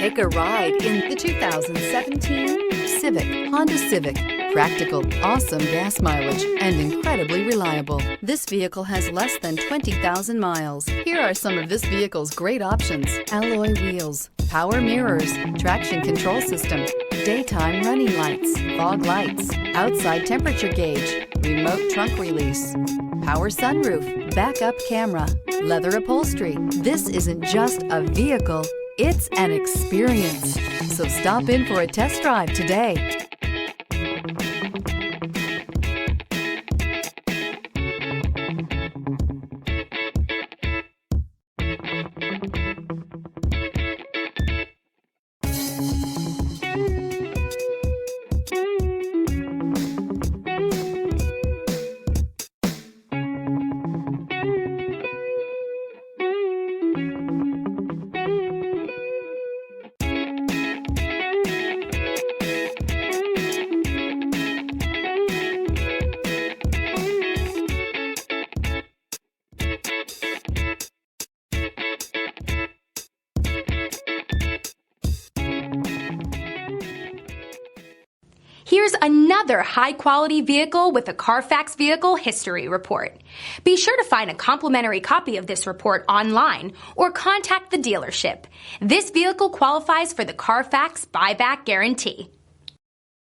Take a ride in the 2017 Civic, Honda Civic. Practical, awesome gas mileage, and incredibly reliable. This vehicle has less than 20,000 miles. Here are some of this vehicle's great options: alloy wheels, power mirrors, traction control system, daytime running lights, fog lights, outside temperature gauge, remote trunk release, power sunroof, backup camera, leather upholstery. This isn't just a vehicle, it's an experience. So stop in for a test drive today. Here's another high-quality vehicle with a Carfax Vehicle History Report. Be sure to find a complimentary copy of this report online or contact the dealership. This vehicle qualifies for the Carfax Buyback Guarantee.